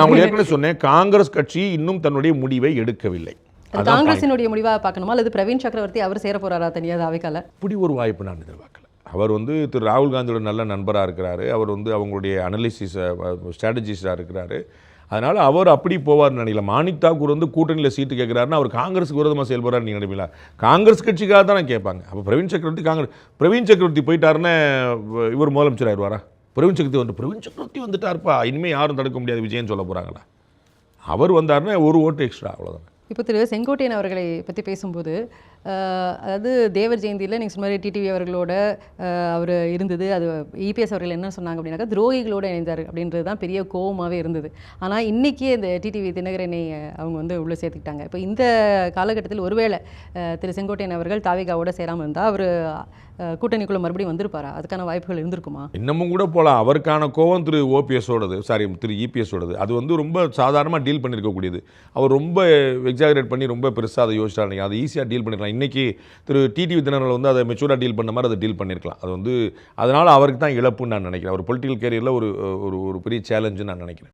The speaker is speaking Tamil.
நான் ஏற்கனவே சொன்னேன், காங்கிரஸ் கட்சி இன்னும் தன்னுடைய முடிவை எடுக்கவில்லை. காங்கிரசினுடைய முடிவாக பார்க்கணுமா அல்லது பிரவீன் சக்கரவர்த்தி அவர் சேர போறாரா தனியாக தாவேக்கால? இப்படி ஒரு வாய்ப்பு நான் எதிர்பார்க்கல. அவர் திரு ராகுல் காந்தியோட நல்ல நண்பராக இருக்கிறாரு. அவர் அவங்களுடைய அனலிசிஸை ஸ்ட்ராட்டஜிஸ்டாக இருக்கிறாரு. அதனால் அவர் அப்படி போவார்னு நினைக்கல. மாணிக் தாக்கூர் கூட்டணியில் சீட்டு கேட்குறாருன்னா அவர் காங்கிரஸுக்கு விரோதமாக செயல்படுறாரு நீங்கள் நினைப்பீங்களா? காங்கிரஸ் கட்சிக்காக தானே கேட்பாங்க. அப்போ பிரவீன் சக்கரவர்த்தி போயிட்டாருன்னு இவர் முதலமைச்சர் ஆயிடுவாரா? பிரவீன் சக்கரவர்த்தி வந்துட்டார்ப்பா, இனிமேல் யாரும் தடுக்க முடியாது விஜயன்னு சொல்ல போகிறாங்களா? அவர் வந்தாருன்னா ஒரு ஓட்டு எக்ஸ்ட்ரா, அவ்வளோதான். இப்போ திரு செங்கோட்டையன் அவர்களை பற்றி பேசும்போது, அதாவது தேவர் ஜெயந்தியில் நீங்கள் சொன்ன மாதிரி டிடிவி அவர்களோட அவர் இருந்தது, அது இபிஎஸ் அவர்கள் என்ன சொன்னாங்க அப்படின்னாக்கா துரோகிகளோடு இணைந்தார் அப்படின்றது தான் பெரிய கோபமாகவே இருந்தது. ஆனால் இன்றைக்கி இந்த டிடிவி தினகரனை அவங்க உள்ளே சேர்த்துக்கிட்டாங்க. இப்போ இந்த காலகட்டத்தில் ஒருவேளை திரு செங்கோட்டையன் அவர்கள் தாவேகாவோட சேராமல் இருந்தால் அவர் கூட்டணிக்குள்ளே மறுபடியும் வந்திருப்பாரா? அதுக்கான வாய்ப்புகள் இருந்திருக்குமா? இன்னமும் கூட போகலாம். அவருக்கான கோவம் திரு ஓபிஎஸோடது, திரு இபிஎஸோடது, அது ரொம்ப சாதாரணமாக டீல் பண்ணியிருக்கக்கூடியது. அவர் ரொம்ப எக்ஸாகரேட் பண்ணி ரொம்ப பெருசாக அதை யோசிச்சாரு. அதை ஈஸியாக டீல் பண்ணிருக்கலாம். இன்றைக்கி திரு டிடிவி தினகரன் அதை மெச்சூராக டீல் பண்ண மாதிரி அதை டீல் பண்ணியிருக்கலாம். அது அதனால் அவருக்கு தான் இழப்புன்னு நான் நினைக்கிறேன். அவர் பொலிட்டிக்கல் கேரியரில் ஒரு பெரிய சேலஞ்சுன்னு நான் நினைக்கிறேன்.